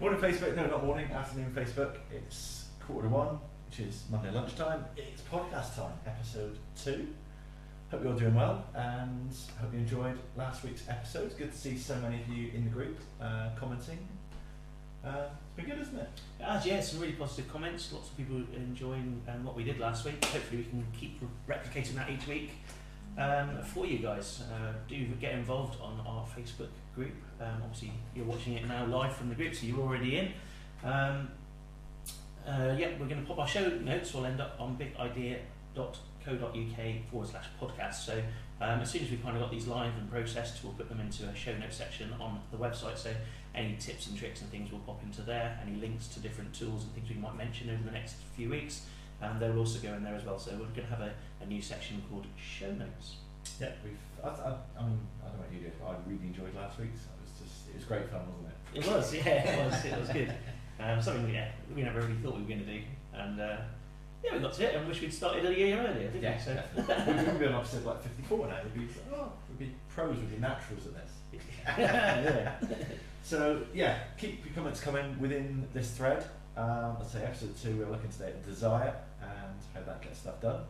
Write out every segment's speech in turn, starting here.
Morning Facebook, no not morning, afternoon Facebook. It's 1:45, which is Monday lunchtime. It's podcast time, episode 2. Hope you're all doing well and hope you enjoyed last week's episode. It's good to see so many of you in the group commenting. It's been good, isn't it? Yeah, some really positive comments. Lots of people enjoying what we did last week. Hopefully we can keep replicating that each week for you guys. Do get involved on our Facebook group. Obviously you're watching it now live from the group, so you're already in. Yeah, we're going to pop our show notes. We'll end up on bigidea.co.uk/podcast. So as soon as we've kind of got these live and processed, we'll put them into a show notes section on the website. So any tips and tricks and things will pop into there. Any links to different tools and things we might mention over the next few weeks, they will also go in there as well. So we're going to have a new section called show notes. Yeah, I mean, I don't know what you did, but I really enjoyed last week's. It was great fun, wasn't it? It was, yeah, it was good. Something we never really thought we were going to do, and yeah, we got to it and wish we'd started a year earlier, didn't we? So we'd be on episode like 54 now. We'd be pros, we'd be naturals at this. yeah. So yeah, keep your comments coming within this thread. Let's say episode 2, we're looking today at desire and how that gets stuff done.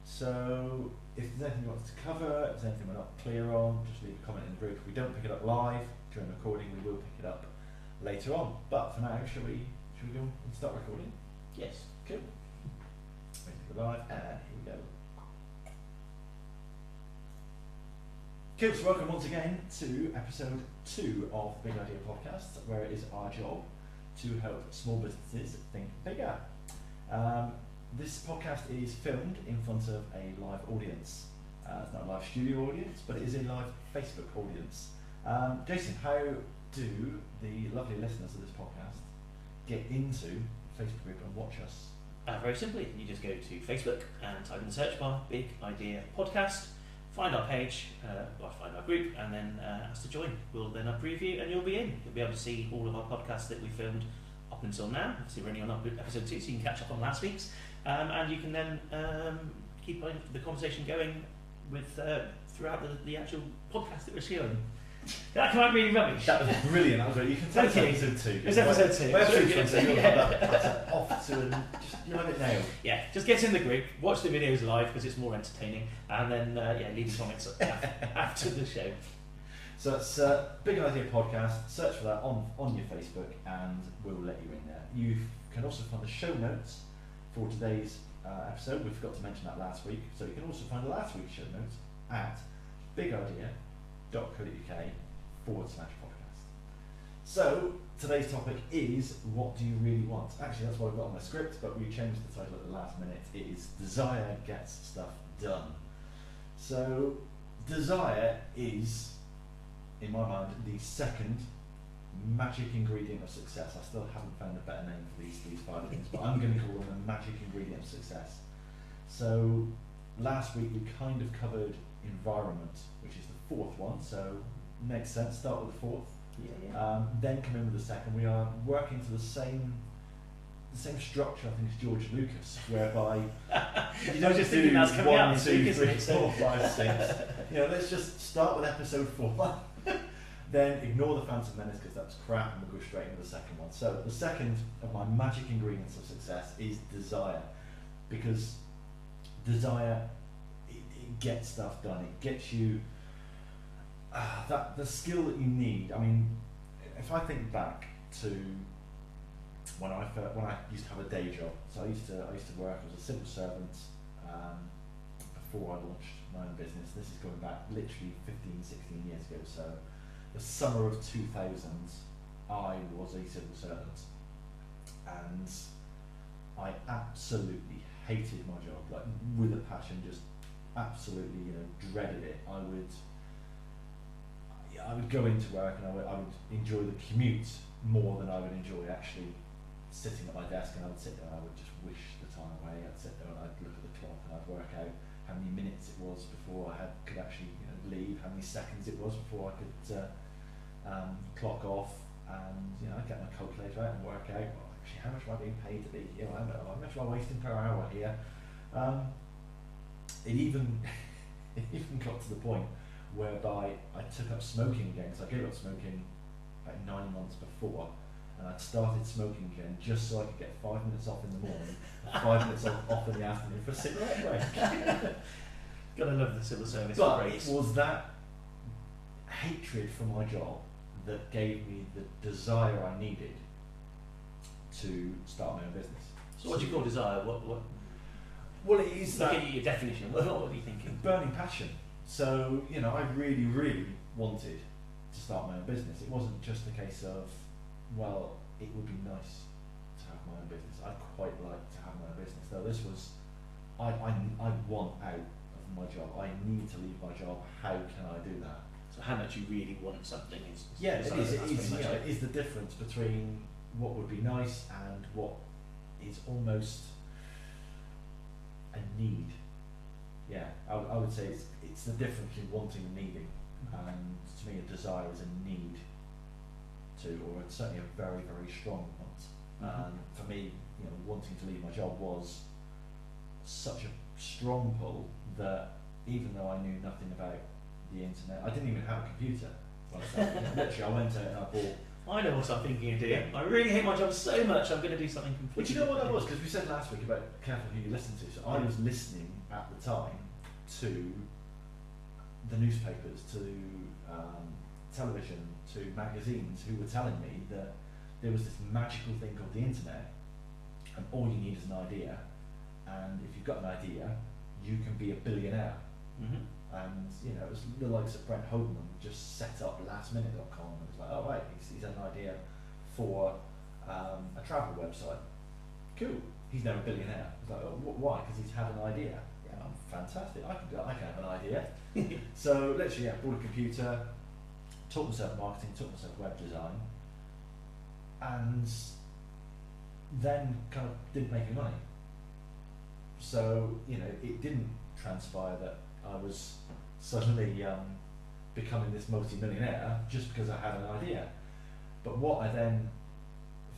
So if there's anything you want us to cover, if there's anything we're not clear on, just leave a comment in the group. If we don't pick it up live during the recording, we will pick it up later on. But for now, should we go and start recording? Yes. Cool. Wait to go live, and here we go. Cool, so welcome once again to episode 2 of the Big Idea Podcast, where it is our job to help small businesses think bigger. This podcast is filmed in front of a live audience. It's not a live studio audience, but it is a live Facebook audience. Jason, how do the lovely listeners of this podcast get into the Facebook group and watch us? Very simply, you just go to Facebook and type in the search bar, Big Idea Podcast, find our page, find our group, and then ask to join. We'll then approve you and you'll be in. You'll be able to see all of our podcasts that we filmed up until now. Obviously we're only on episode 2, so you can catch up on last week's. And you can then keep the conversation going with throughout the actual podcast that we're showing. That came out really rubbish. That was brilliant. That was really. You can tell it's episode 2. It's episode 2. You'll have that off to and you'll have it nailed. Yeah, just get in the group, watch the videos live because it's more entertaining, and then leave your comments after the show. So it's Big Idea Podcast. Search for that on your Facebook, and we'll let you in there. You can also find the show notes for today's episode. We forgot to mention that last week, so you can also find last week's show notes at bigidea.co.uk/podcast. So today's topic is, what do you really want? Actually, that's what I've got on my script, but we changed the title at the last minute. It is Desire Gets Stuff Done. So desire is, in my mind, the second magic ingredient of success. I still haven't found a better name for these 5 things, but I'm going to call them the magic ingredient of success. So last week we kind of covered environment, which is the 4th one, so makes sense, start with the 4th. Yeah. Then come in with the 2nd. We are working to the same structure, I think, as George Lucas, whereby you don't just do 1, 2, 3, 4, 5, 6. Let's just start with episode 4. Then ignore the Phantom Menace because that's crap, and we'll go straight into the 2nd one. So the 2nd of my magic ingredients of success is desire, because desire it gets stuff done. It gets you the skill that you need. I mean, if I think back to when I used to have a day job, so I used to work as a civil servant before I launched my own business. This is going back literally 15, 16 years ago. So the summer of 2000, I was a civil servant, and I absolutely hated my job, like with a passion, just absolutely, dreaded it. I would go into work and I would enjoy the commute more than I would enjoy actually sitting at my desk, and I would sit there and I would just wish the time away. I'd sit there and I'd look at the clock and I'd work out how many minutes it was before I could actually leave, how many seconds it was before I could clock off, and I'd get my calculator out and work out, well, actually, how much am I being paid today? How much am I wasting per hour here? It even got to the point whereby I took up smoking again, because I gave up smoking about 9 months before, and I'd started smoking again just so I could get 5 minutes off in the morning and 5 minutes off in the afternoon for a cigarette break. Gotta love the civil service But breaks. it was that hatred for my job that gave me the desire I needed to start my own business. So what do you call desire? What Well, it is look that at your definition. What are you thinking? burning passion. So, you know, I really, really wanted to start my own business. It wasn't just a case of, well, it would be nice to have my own business. I'd quite like to have my own business. Though this was, I want out of my job. I need to leave my job. How can I do that? So how much you really want something is Yeah, it is. It that's is, pretty much you know, it. it is the difference between what would be nice and what is almost a need. Yeah, I would say it's the difference between wanting and needing. And to me, a desire is a need to, or it's certainly a very, very strong want. And for me, you know, wanting to leave my job was such a strong pull that even though I knew nothing about the internet, I didn't even have a computer when I started. Literally, I went out and I bought. I know what I'm thinking of doing. I really hate my job so much. I'm going to do something completely. But you know what that was? Because we said last week about careful who you listen to. So I was listening at the time to the newspapers, to television, to magazines who were telling me that there was this magical thing called the internet, and all you need is an idea, and if you've got an idea, you can be a billionaire. Mm-hmm. And you know, it was the likes of Brent Hogan just set up lastminute.com, and it was like, oh right, he's had an idea for a travel website. Cool. He's now a billionaire. I was like, oh, why? Because he's had an idea. Yeah, I'm fantastic. I can have an idea. So literally, yeah, bought a computer, taught myself marketing, taught myself web design, and then kind of didn't make any money. So you know, it didn't transpire that I was suddenly becoming this multi-millionaire just because I had an idea. But what I then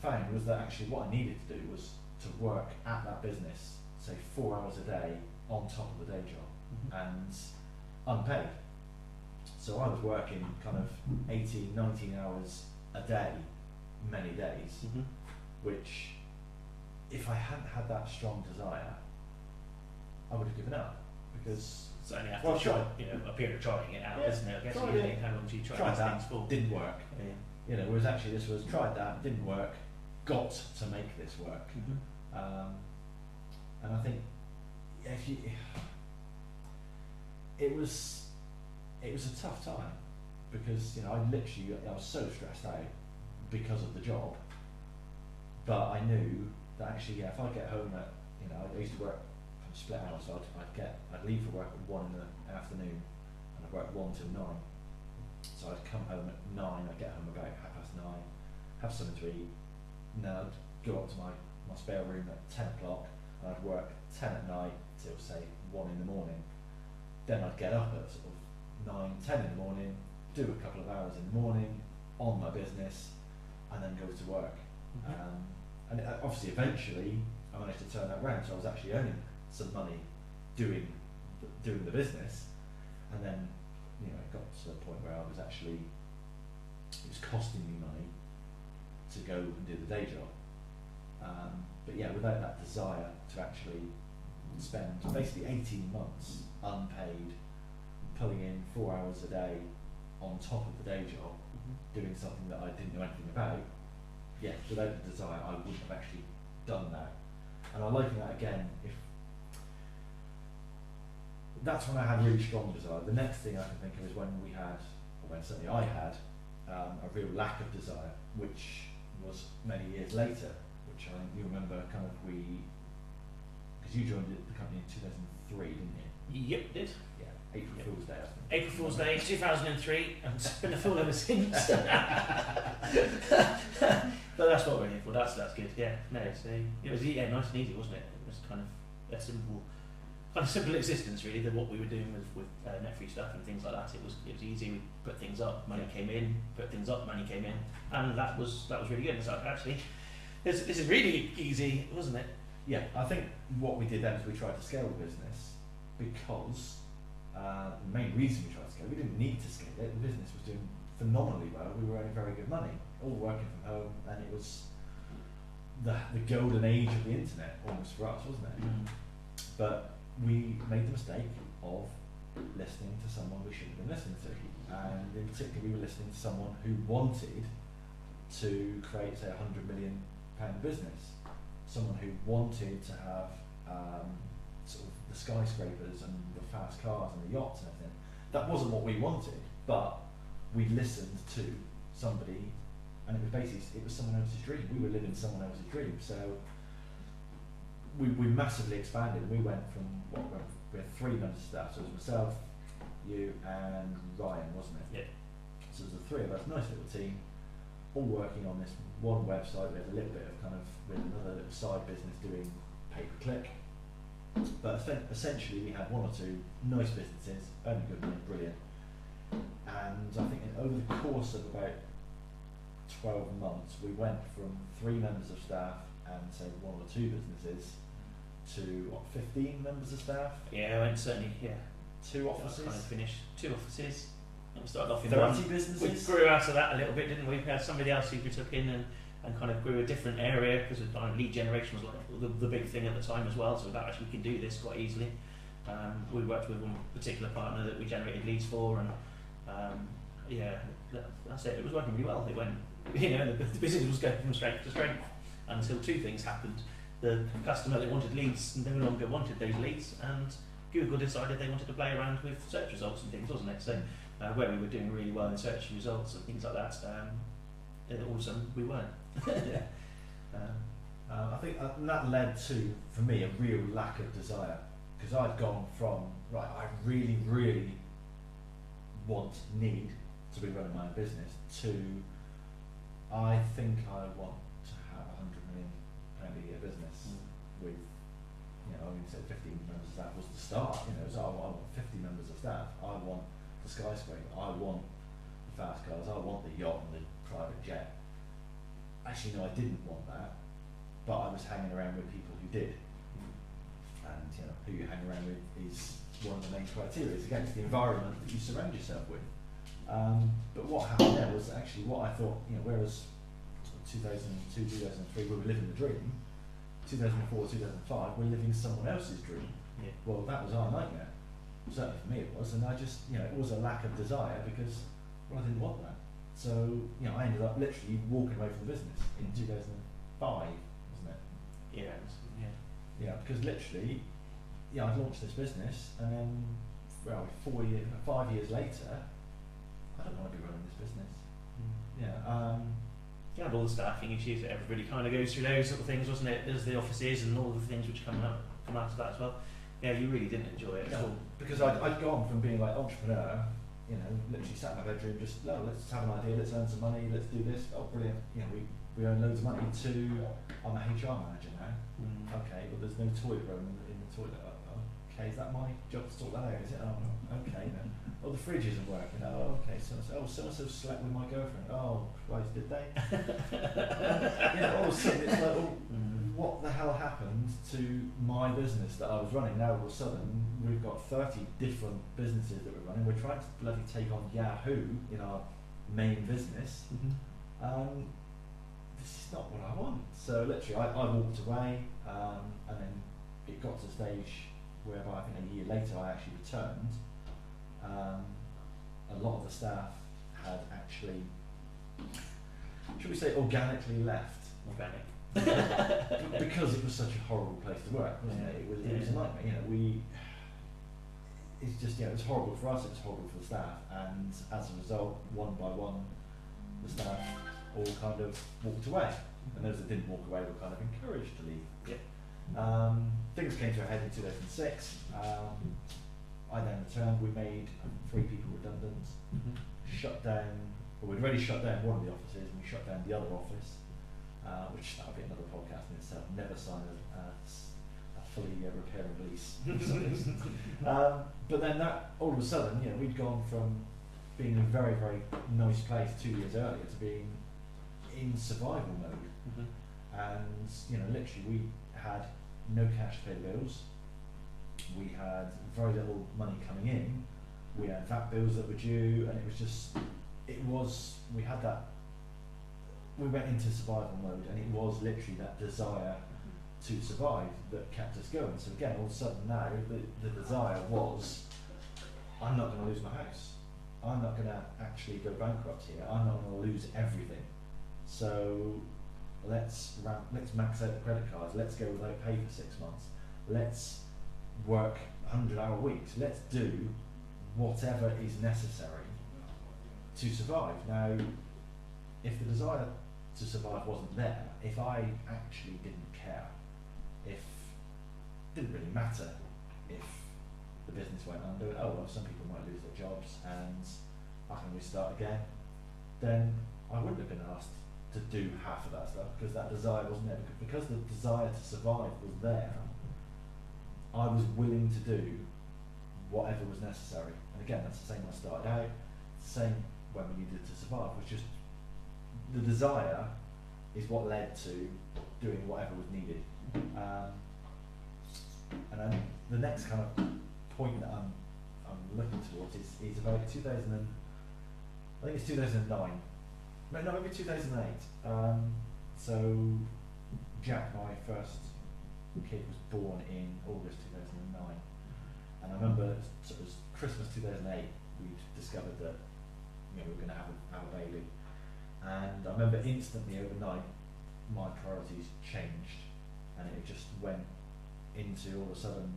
found was that actually what I needed to do was to work at that business, say 4 hours a day on top of the day job and unpaid. So I was working kind of 18, 19 hours a day, many days, which if I hadn't had that strong desire, I would have given up because So only after a period of trying it out, isn't it? I guess tried you it. think how long do you try Tried these that, things for? didn't work. Yeah. You know, whereas actually this was tried that, didn't work, got to make this work. And I think if you, it was a tough time because you know I was so stressed out because of the job, but I knew that actually if I get home at I used to work split hours, so I'd leave for work at 1 in the afternoon and I'd work 1 till 9. So I'd come home at 9, I'd get home about 9:30, have something to eat, and then I'd go up to my spare room at 10 o'clock and I'd work 10 at night till say 1 in the morning. Then I'd get up at sort of 9, 10 in the morning, do a couple of hours in the morning on my business and then go to work. And obviously eventually I managed to turn that around, so I was actually earning some money doing the business, and then it got to the point where it was costing me money to go and do the day job. But yeah, without that desire to actually spend basically 18 months unpaid, pulling in 4 hours a day on top of the day job, doing something that I didn't know anything about, yeah, without the desire I wouldn't have actually done that. And I liken that again, that's when I had really strong desire. The next thing I can think of is when certainly I had, a real lack of desire, which was many years later, which I think you remember because you joined the company in 2003, didn't you? Yep, did. Yeah, April Fool's Day, I think. April Fool's Day, 2003, and it's been a fool ever since. But that's what we're here for. That's good. Yeah, no, so it was nice and easy, wasn't it? It was kind of a simple existence really than what we were doing with net-free stuff and things like that. It was easy. We put things up, money came in. Put things up, money came in, and that was really good. It's like actually, this is really easy, wasn't it? Yeah, I think what we did then is we tried to scale the business because the main reason we tried to scale, we didn't need to scale it. The business was doing phenomenally well. We were earning very good money, all working from home, and it was the golden age of the internet almost for us, wasn't it? But we made the mistake of listening to someone we shouldn't have been listening to, and in particular we were listening to someone who wanted to create, say, £100 million business, someone who wanted to have sort of the skyscrapers and the fast cars and the yachts and everything. That wasn't what we wanted, but we listened to somebody, and it was basically, it was someone else's dream. We were living someone else's dream, so we massively expanded. We went from we had 3 members of staff, so it was myself, you, and Ryan, wasn't it? Yeah. So it was the 3 of us, nice little team, all working on this one website. We had a little bit of we had another little side business doing pay-per-click, but essentially we had 1 or 2 nice businesses, earning good money, brilliant. And I think over the course of about 12 months, we went from 3 members of staff and say 1 or 2 businesses to 15 members of staff. Yeah, I went certainly. Yeah. 2 offices. Kind of finished 2 offices. We started off in 30 one. businesses. We grew out of that a little bit, didn't we? We had somebody else who we took in and kind of grew a different area, because lead generation was like the big thing at the time as well. So that actually we can do this quite easily. We worked with one particular partner that we generated leads for, and yeah, that's it. It was working really well. It went, the business was going from strength to strength until 2 things happened. The customer that wanted leads no longer wanted those leads, and Google decided they wanted to play around with search results and things, wasn't it? So where we were doing really well in search results and things like that, all of a sudden we weren't. Yeah. I think that led to, for me, a real lack of desire, because I'd gone from, right, I really, really need to be running my own business, to I think I want to have £100 million a year business with, I mean, say 15 members of staff was the start, so I want 50 members of staff, I want the skyscraper, I want the fast cars, I want the yacht and the private jet. Actually, no, I didn't want that, but I was hanging around with people who did. And who you hang around with is one of the main criteria. It's against the environment that you surround yourself with. But what happened there was actually what I thought, whereas 2002, 2003 we were living the dream, 2004, 2005 we're living someone else's dream. Yeah. Well, that was our nightmare. Certainly for me it was, and I just, it was a lack of desire because, I didn't want that. So, I ended up literally walking away from the business in 2005, wasn't it? Yeah. Yeah, because literally, I'd launched this business, and then, 5 years later, I don't want to be running this business. Yeah. You had all the staffing issues that everybody kind of goes through, those sort of things, wasn't it? There's the offices and all the things which come out of that as well. Yeah, you really didn't enjoy it at all. Because I'd gone from being like entrepreneur, literally sat in my bedroom, just, let's have an idea, let's earn some money, let's do this, brilliant, we earn loads of money, to, I'm a HR manager now. Okay, but there's no toilet room in the toilet. Okay, is that my job to sort that out? Is it? Oh, okay then. Oh, the fridge isn't working. Oh, okay. So slept with my girlfriend. Oh, Christ, did they? All of a sudden it's like, what the hell happened to my business that I was running? Now all of a sudden we've got 30 different businesses that we're running. We're trying to bloody take on Yahoo in our main business. This is not what I want. So literally I walked away, and then it got to a stage whereby I think a year later I actually returned. A lot of the staff had actually, should we say, organically left. Organic. Because it was such a horrible place to work, wasn't it? It was a nightmare. It's just, it was horrible for us, it was horrible for the staff, and as a result, one by one, the staff all kind of walked away, and those that didn't walk away were kind of encouraged to leave. Yeah. Things came to a head in 2006. I then returned. We made 3 people redundant. Shut down. Well, we'd already shut down one of the offices, and we shut down the other office, which that would be another podcast in itself. Never sign a fully repair and release. But then that all of a sudden, we'd gone from being in a very, very nice place 2 years earlier to being in survival mode. And literally we had no cash to pay the bills. We had very little money coming in. We had VAT bills that were due, and it was just we had that, we went into survival mode, and it was literally that desire to survive that kept us going. So again, all of a sudden now, the desire was, I'm not going to lose my house. I'm not going to actually go bankrupt here. I'm not going to lose everything. So let's max out the credit cards. Let's go without pay for 6 months. Let's work 100-hour weeks. Let's do whatever is necessary to survive. Now, if the desire to survive wasn't there, if I actually didn't care, if it didn't really matter if the business went under, oh well, some people might lose their jobs and I can restart again, then I wouldn't have been asked to do half of that stuff, because that desire wasn't there. Because the desire to survive was there, I was willing to do whatever was necessary. And again, that's the same when I started out, the same when we needed to survive, was just the desire is what led to doing whatever was needed. And then the next kind of point that I'm looking towards is about 2000 and, I think it's 2009. No, maybe 2008. So Jack, my first kid, was born in August 2009, and I remember it was Christmas 2008. We'd discovered that we were going to have a baby, and I remember instantly overnight my priorities changed, and it just went into all of a sudden.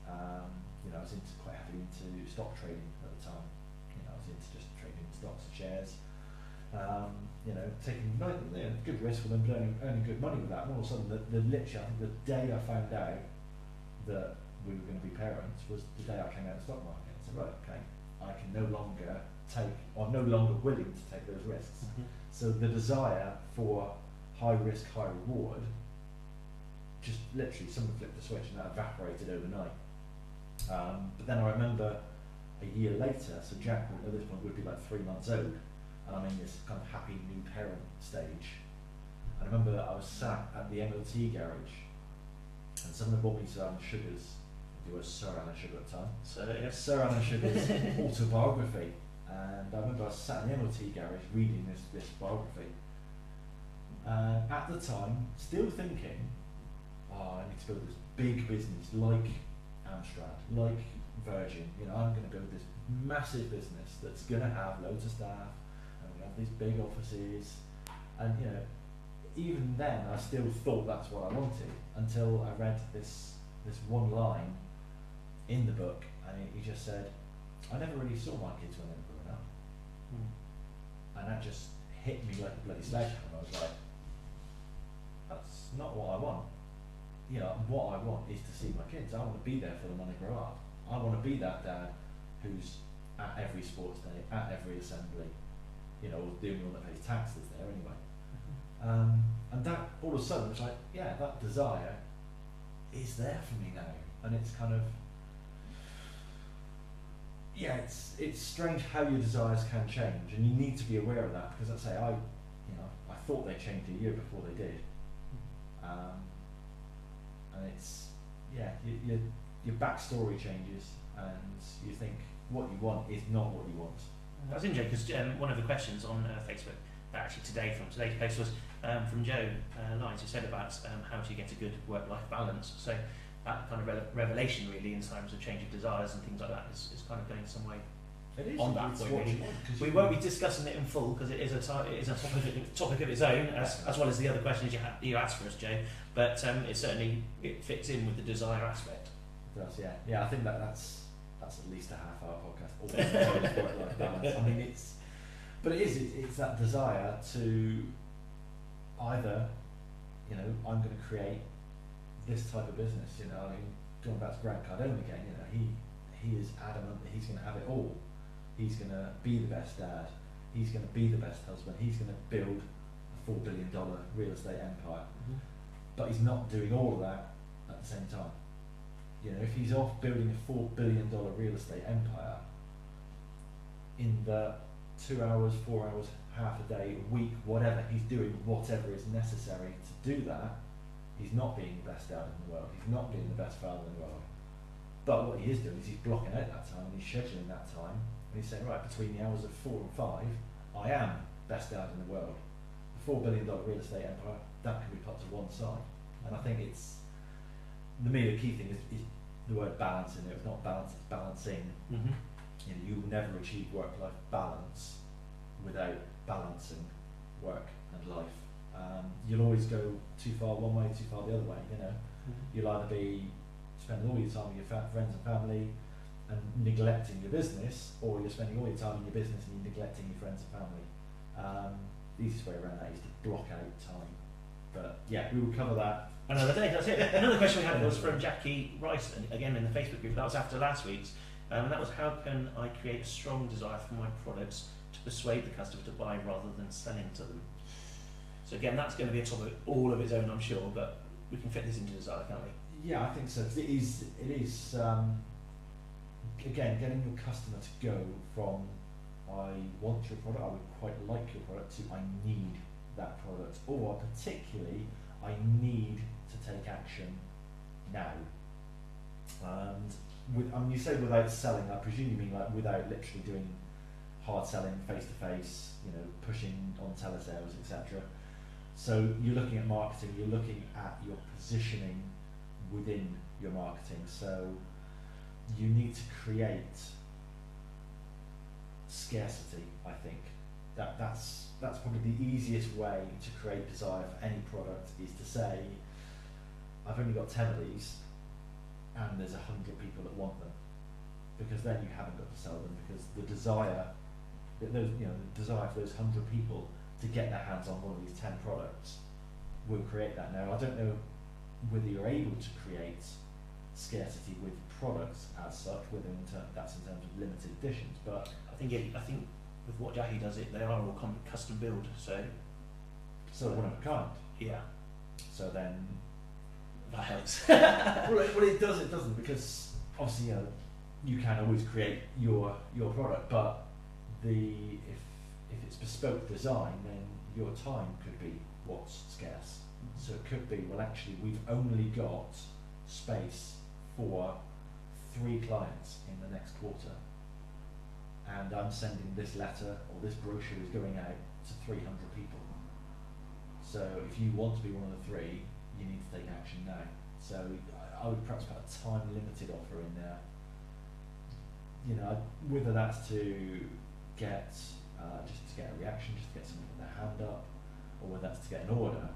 I was quite heavily into stock trading at the time. I was into just trading stocks and shares. Taking good risk with them, earning good money with that. And all of a sudden, literally, I think the day I found out that we were going to be parents was the day I came out of the stock market. I said, right, okay, I can no longer take, or I'm no longer willing to take those risks. So the desire for high risk, high reward, just literally someone flipped the switch and that evaporated overnight. But then I remember a year later, so Jack at this point would be like 3 months old, and I'm in this kind of happy new parent stage. And I remember I was sat at the MOT garage, and someone had bought me Sir Alan Sugar's, it was Sir Alan Sugar at the time, Sir Alan Sugar's autobiography. And I remember I was sat in the MOT garage reading this biography. At the time, still thinking, I need to build this big business like Amstrad, like Virgin. I'm going to build this massive business that's going to have loads of staff, and we have these big offices. And even then, I still thought that's what I wanted, until I read this one line in the book, and he just said, I never really saw my kids when they were growing up. And that just hit me like a bloody sledgehammer. I was like, that's not what I want. What I want is to see my kids. I want to be there for them when they grow up. I want to be that dad who's at every sports day, at every assembly, the only one that pays taxes there anyway. And that all of a sudden was like, yeah, that desire is there for me now. And it's kind of, it's strange how your desires can change, and you need to be aware of that, because I thought they changed a year before they did. And it's, your backstory changes, and you think what you want is not what you want. That's interesting, because one of the questions on Facebook, actually from today's post, was from Joe Lyons, who said about how to get a good work-life balance. So that kind of revelation, really, in terms of change of desires and things like that, is kind of going some way. It is on that point, really. We won't be discussing it in full, because it is a topic of its own, as well as the other questions you asked for us, Joe. But it fits in with the desire aspect. It does, yeah. I think that's at least a half-hour podcast. All about work-life balance. I mean, it's that desire to either, I'm going to create this type of business. Going back to Grant Cardone again, he is adamant that he's going to have it all. He's going to be the best dad. He's going to be the best husband. He's going to build a $4 billion real estate empire. But he's not doing all of that at the same time. If he's off building a $4 billion real estate empire, in the 2 hours, 4 hours, half a day, a week, whatever, he's doing whatever is necessary to do that. He's not being the best dad in the world. He's not being the best father in the world. But what he is doing is he's blocking out that time, and he's scheduling that time and he's saying, right, between the hours of 4 and 5, I am best dad in the world. The $4 billion real estate empire, that can be put to one side. And I think it's, to me, the key thing is the word balance in there. It's not balance, it's balancing. Mm-hmm. You know, you will never achieve work-life balance without balancing work and life. You'll always go too far one way, too far the other way, you know. You'll either be spending all your time with your friends and family and neglecting your business, or you're spending all your time in your business and you're neglecting your friends and family. The easiest way around that is to block out time. But yeah, we will cover that another day. That's it. Another question we had was from Jackie Rice, and again in the Facebook group. That was after last week's, and that was, how can I create a strong desire for my products to persuade the customer to buy rather than selling to them? So again, that's going to be a topic all of its own, I'm sure, but we can fit this into desire, can't we? Yeah, I think so. It is. Again, getting your customer to go from I want your product, I would quite like your product, to I need that product, or particularly I need to take action now. And you say without selling, I presume you mean like without literally doing hard selling, face to face, you know, pushing on telesales, etc. So you're looking at marketing, you're looking at your positioning within your marketing. So you need to create scarcity, I think. That's probably the easiest way to create desire for any product, is to say, I've only got 10 of these and there's 100 people that want them, because then you haven't got to sell them, because the desire for those 100 people to get their hands on one of these 10 products will create that. Now, I don't know whether you're able to create scarcity with products as such, whether that's in terms of limited editions, but I think with what Jackie does, they are all custom build, so one of a kind. Yeah. So then that helps. well, it doesn't, because obviously you can always create your product, but if it's bespoke design, then your time could be what's scarce. So it could be, well, actually we've only got space for 3 clients in the next quarter, and I'm sending this letter, or this brochure is going out to 300 people. So if you want to be one of the 3, you need to take action now. So I would perhaps put a time limited offer in there. You know, whether that's to get just to get a reaction, just to get someone with their hand up, or whether that's to get an order.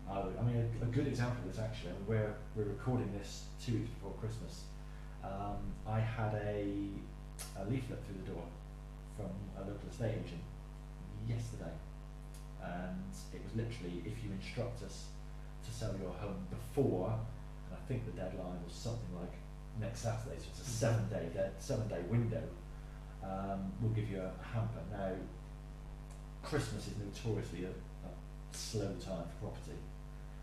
I mean, a good example of this, actually, we're recording this 2 weeks before Christmas. I had a leaflet through the door from a local estate agent yesterday, and it was literally, if you instruct us to sell your home before, and I think the deadline was something like next Saturday, so it's a 7-day window, we'll give you a hamper. Now, Christmas is notoriously a slow time for property,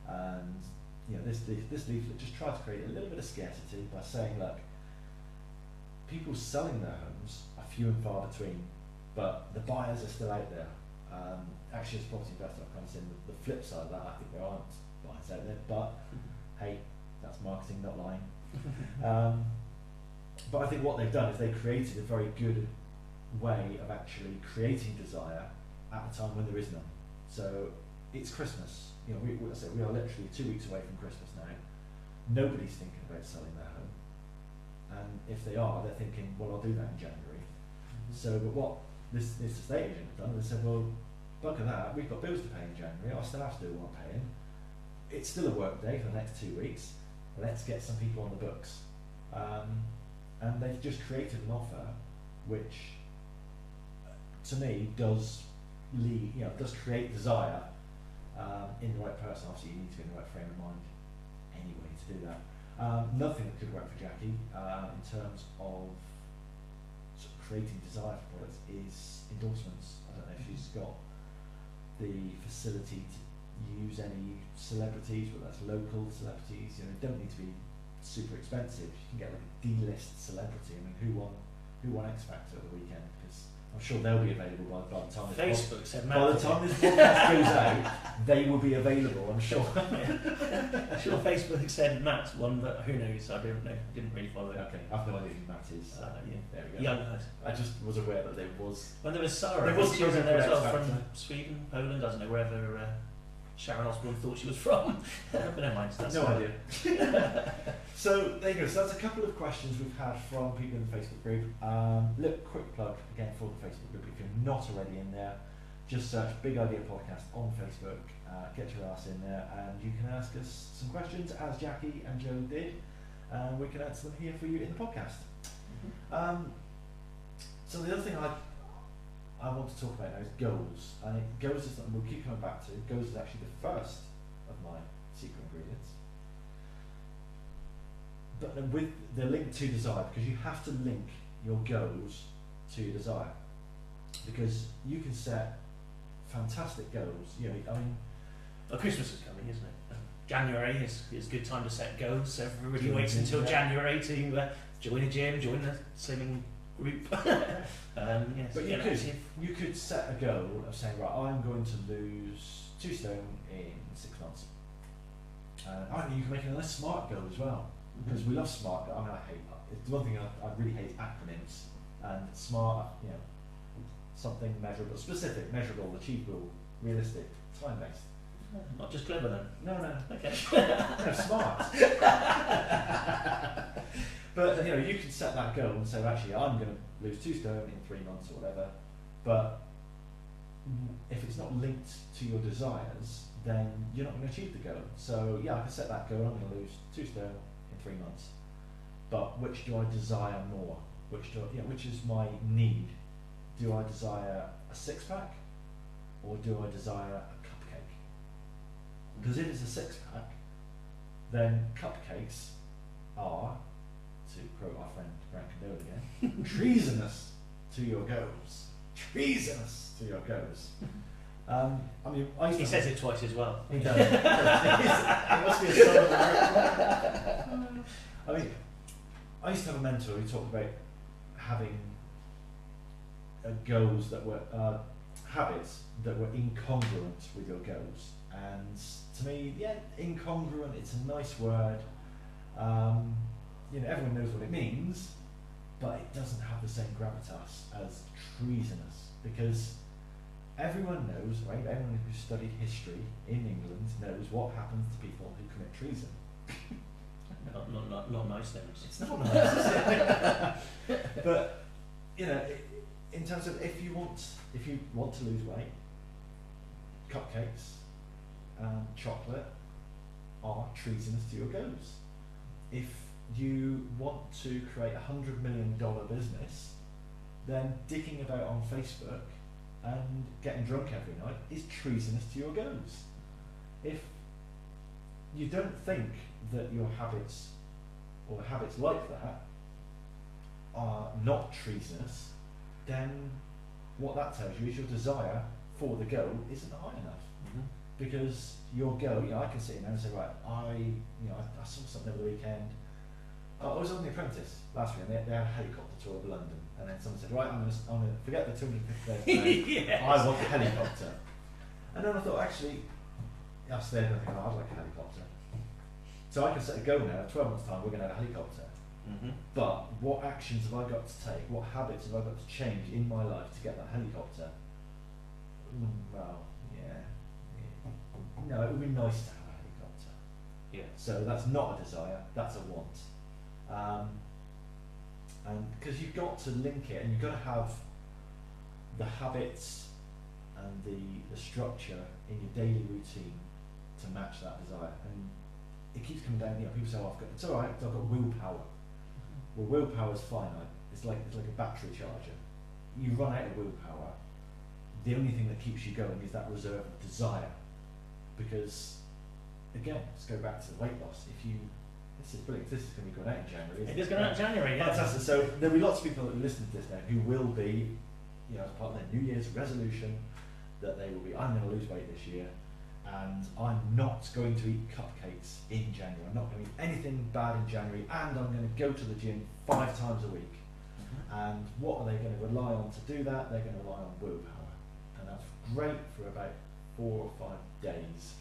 and you know, this leaflet just tries to create a little bit of scarcity by saying, look, people selling their homes are few and far between, but the buyers are still out there. Actually, as a property investor, I've kind of seen the flip side of that. I think there aren't buyers out there, but hey, that's marketing, not lying. But I think what they've done is they created a very good way of actually creating desire at a time when there is none. So it's Christmas. You know, we are literally 2 weeks away from Christmas now. Nobody's thinking about selling their home, and if they are, they're thinking, well, I'll do that in January. So, but what this estate agent has done, they said, well, bugger that, we've got bills to pay in January, I still have to do what I'm paying. It's still a work day for the next 2 weeks. Let's get some people on the books. And they've just created an offer which, to me, does create desire in the right person. Obviously, you need to be in the right frame of mind anyway to do that. Nothing that could work for Jackie in terms of sort of creating desire for products is endorsements. I don't know if she's got the facility to use any celebrities, whether that's local celebrities. You know, they don't need to be super expensive. You can get like a D-list celebrity. I mean, who won X Factor at the weekend? Because I'm sure they'll be available by the time this Facebook said by the time this podcast goes out, they will be available, I'm sure. Sure, Facebook said Matt's one, but who knows? I don't know. I didn't really follow it. Okay, I have no idea who Matt is. Yeah. There we go. Young lad. I just was aware that there was. When there was Sarah, There was she was in there as well, X from Factor. Sweden, Poland, I don't know, wherever Sharon Osbourne thought she was from. But never mind. That's No idea. So there you go. So that's a couple of questions we've had from people in the Facebook group. Look, quick plug again for the Facebook group. If you're not already in there, just search Big Idea Podcast on Facebook. Get your ass in there, and you can ask us some questions, as Jackie and Joe did, and we can answer them here for you in the podcast. So the other thing I want to talk about now is goals. And goals is something we'll keep coming back to. Goals is actually the first of my secret ingredients. But then with the link to desire, because you have to link your goals to your desire. Because you can set fantastic goals. You know, I mean, well, Christmas is coming, isn't it? January is a good time to set goals. So everybody Join waits the until gym. January to join a gym, join the swimming group. Yes, but get active. you could set a goal of saying, right, I'm going to lose 2 stone in 6 months. I think you can make it a nice SMART goal as well, because we love SMART. I mean, it's one thing I really hate acronyms, and SMART, you know, something measurable, specific, measurable, achievable, realistic, time-based. Not just clever then. No. Okay. No, smart. But you know, you can set that goal and say, actually, I'm going to lose 2 stone in 3 months or whatever. But if it's not linked to your desires, then you're not going to achieve the goal. So yeah, I can set that goal. I'm going to lose 2 stone in 3 months. But which do I desire more? Which is my need? Do I desire a 6-pack, or do I desire a cupcake? Because if it's a 6-pack, then cupcakes are, to quote our friend Grant Candole again, treasonous to your goals. Treasonous to your goals. I mean, He says it twice as well. He does. It must be a son of a I mean, I used to have a mentor who talked about having goals that were habits that were incongruent with your goals. And to me, yeah, incongruent, it's a nice word. You know, everyone knows what it means, but it doesn't have the same gravitas as treasonous, because everyone knows, right? Everyone who's studied history in England knows what happens to people who commit treason. Not nice things. It's not nice, is it? But you know, in terms of if you want to lose weight, cupcakes and chocolate are treasonous to your goals. If you want to create $100 million business, then dicking about on Facebook and getting drunk every night is treasonous to your goals. If you don't think that your habits or habits like that are not treasonous, then what that tells you is your desire for the goal isn't high enough. Mm-hmm. Because your goal, you know, I can sit in there and say, right, I saw something over the weekend. I was on The Apprentice last week, and they had a helicopter tour of London, and then someone said, right, I'm going to forget the 250 days. Yes. I want a helicopter. And then I thought, actually, I stayed and I think, I'd like a helicopter. So I can set a goal now, 12 months' time, we're going to have a helicopter. Mm-hmm. But what actions have I got to take? What habits have I got to change in my life to get that helicopter? Well, yeah. No, it would be nice to have a helicopter. Yeah. So that's not a desire, that's a want. And because you've got to link it, and you've got to have the habits and the structure in your daily routine to match that desire. And it keeps coming down, you know, people say, oh, it's alright, I've got willpower. Well, willpower is finite. It's like a battery charger. You run out of willpower. The only thing that keeps you going is that reserve of desire. Because, again, let's go back to the weight loss. This is brilliant. This is going to be going out in January. It is going out in January, yeah. Fantastic. So there'll be lots of people that will listen to this now who will be, you know, as part of their New Year's resolution, that they will be, I'm going to lose weight this year, and I'm not going to eat cupcakes in January. I'm not going to eat anything bad in January, and I'm going to go to the gym 5 times a week. And what are they going to rely on to do that? They're going to rely on willpower. And that's great for about 4 or 5 days.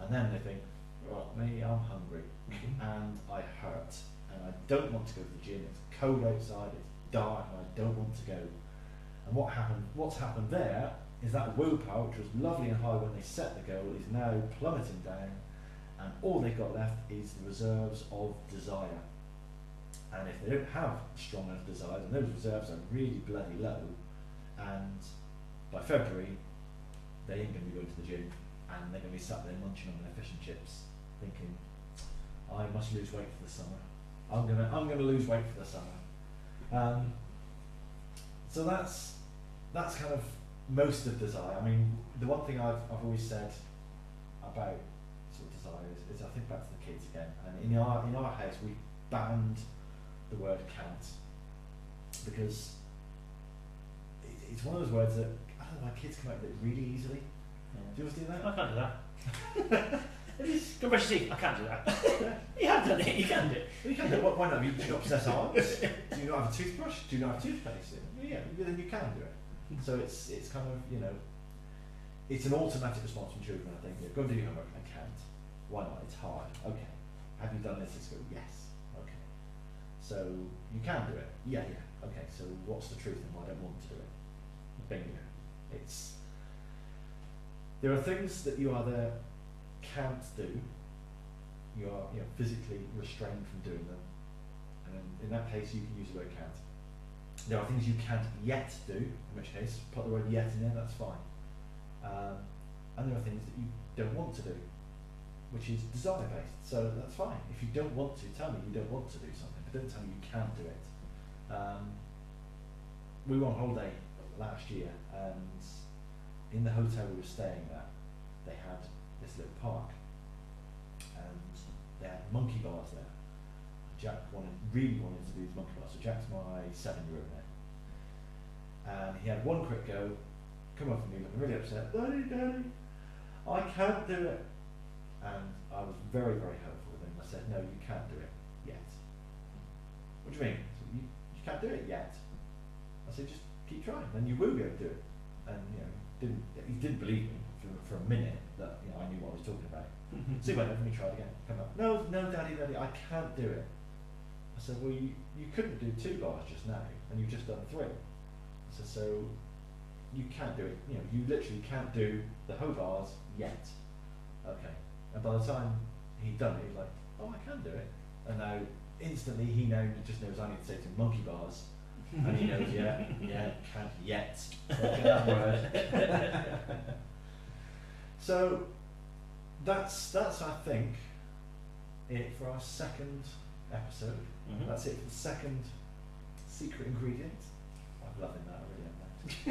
And then they think, well, me, I'm hungry and I hurt and I don't want to go to the gym. It's cold outside, it's dark, and I don't want to go. And what's happened there is that willpower, which was lovely and high when they set the goal, is now plummeting down, and all they've got left is the reserves of desire. And if they don't have strong enough desires, and those reserves are really bloody low, and by February they ain't going to be going to the gym, and they're going to be sat there munching on their fish and chips, thinking, I must lose weight for the summer. I'm gonna lose weight for the summer. So that's kind of most of desire. I mean, the one thing I've always said about sort of desire is I think back to the kids again, and in our house we banned the word can't, because it's one of those words that, I don't know, my kids come out with it really easily. Yeah. Do you always do that? I can't do that. Go brush your teeth. I can't do that. You have done it. You can do it. Well, you can do it. Why not? You got possess arms. Do you not have a toothbrush? Do you not have a toothpaste? Yeah, then you can do it. So it's kind of, you know, it's an automatic response from children. I think, go and do your homework. I can't. Why not? It's hard. Okay. Have you done this? Let's go. Yes. Okay. So you can do it. Yeah. Okay. So what's the truth and why I don't want to do it? Bingo. There are things that you either can't do, you are physically restrained from doing them, and in that case you can use the word can't. There are things you can't yet do, in which case put the word yet in there, that's fine. And there are things that you don't want to do, which is desire based, so that's fine. If you don't want to, tell me you don't want to do something, but don't tell me you can't do it. We were on holiday last year, and in the hotel we were staying at, they had this little park, and they had monkey bars there. Jack really wanted to do these monkey bars, so Jack's my 7-year-old now, and he had one quick go, come up to me looking really upset, Daddy, I can't do it. And I was very, very helpful with him. I said, no, you can't do it yet. What do you mean? So you can't do it yet. I said, just keep trying, then you will be able to do it. And he didn't believe me for a minute that I knew what I was talking about. So he went over and he tried again. Come up. No, Daddy, I can't do it. I said, well, you couldn't do 2 bars just now, and you've just done 3. I said, so you can't do it. You literally can't do the whole bars yet. Okay. And by the time he'd done it, he was like, oh, I can do it. And now instantly he just knows I need to say to him monkey bars. And he knows, can't yet. Look at that word. So that's I think it for our second episode. That's it for the second secret ingredient. I'm loving that, I really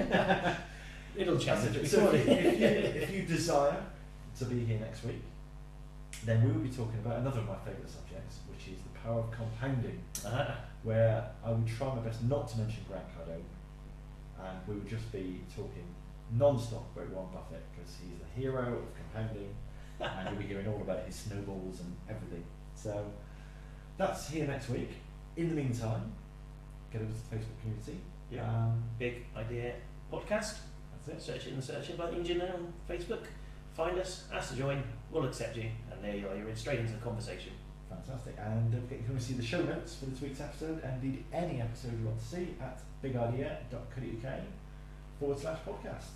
am that. It'll change. So if you desire to be here next week, then we will be talking about another of my favourite subjects, which is the power of compounding, where I would try my best not to mention Grant Cardone, and we would just be talking non-stop about Warren Buffett, because he's the hero of compounding, and you'll be hearing all about his snowballs and everything. So that's here next week. In the meantime, get over to the Facebook community. Big Idea Podcast. That's it. Search it in the search bar engine on Facebook. Find us, ask to join, we'll accept you, and there you are, you're in straight into the conversation. Fantastic. And don't forget, you can see the show notes for this week's episode, and indeed any episode you want to see at bigidea.co.uk/podcast.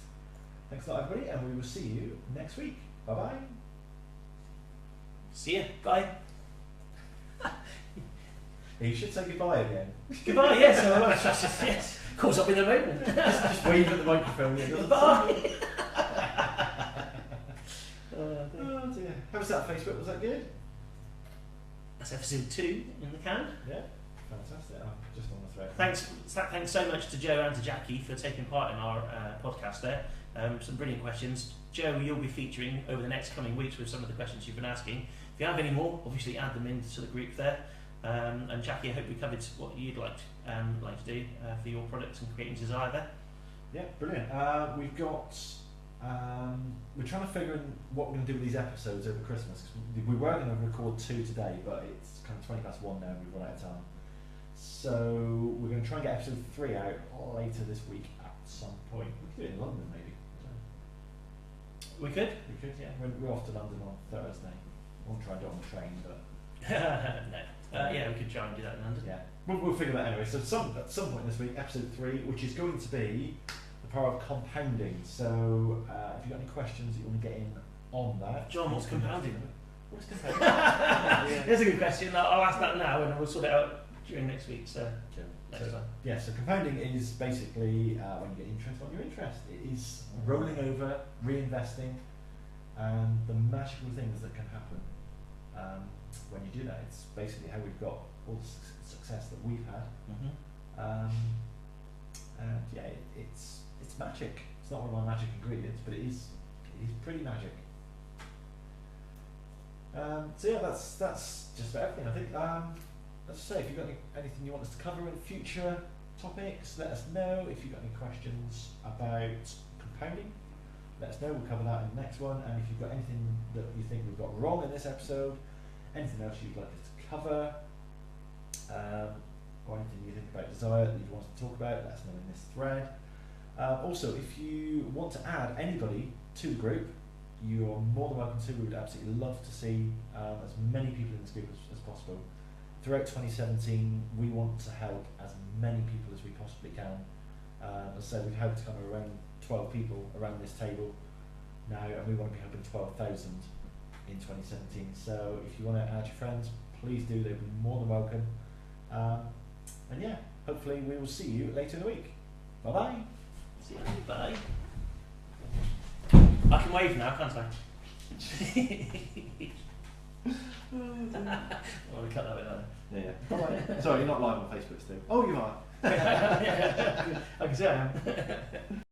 Thanks a lot, everybody, and we will see you next week. Bye bye. See ya. Bye. You should say goodbye again. Goodbye, yes. Yes. Caught up in the moment. just wave at the microphone. Bye. Oh dear. How was that, Facebook? Was that good? That's episode 2 in the can. Yeah. Fantastic. I'm just on the thread. Thanks so much to Joe and to Jackie for taking part in our podcast there. Some brilliant questions. Joe, you'll be featuring over the next coming weeks with some of the questions you've been asking. If you have any more, obviously add them into the group there. And Jackie, I hope we covered what you'd like to do for your products and creating desire there. Yeah, brilliant. We've got. We're trying to figure out what we're going to do with these episodes over Christmas. We were going to record 2 today, but it's kind of 1:20 and we've run out of time. So we're going to try and get episode 3 out later this week at some point. We could do it in London maybe. We could. We could, yeah. We're off to London on Thursday. I won't try and do it on the train, but No. Yeah, we could try and do that in London. yeah, we'll figure that anyway. So at some point this week, episode 3, which is going to be the power of compounding. So if you've got any questions that you want to get in on that, John, what's compounding? What's compounding? That's a good question. I'll ask that now, and we'll sort it out during next week. So next time. Yeah, so compounding is basically when you get interest on your interest. It is rolling over, reinvesting, and the magical things that can happen when you do that. It's basically how we've got all the success that we've had. Mm-hmm. And yeah, it's magic. It's not one of my magic ingredients, but it is pretty magic. So yeah, that's just about everything. I think. Let's say, if you've got anything you want us to cover in future topics, let us know. If you've got any questions about compounding, let us know. We'll cover that in the next one. And if you've got anything that you think we've got wrong in this episode, anything else you'd like us to cover, or anything you think about Desire that you want us to talk about, let us know in this thread. Also, if you want to add anybody to the group, you are more than welcome to. We would absolutely love to see as many people in this group as possible. Throughout 2017, we want to help as many people as we possibly can. As I said, we've helped kind of around 12 people around this table now, and we want to be helping 12,000 in 2017. So if you want to add your friends, please do. They'll be more than welcome. And yeah, hopefully we will see you later in the week. Bye bye. See you later. Bye. I can wave now, can't I? I want to cut that bit out. Yeah. Bye. Sorry, you're not live on Facebook still. Oh, you are. I can see I am.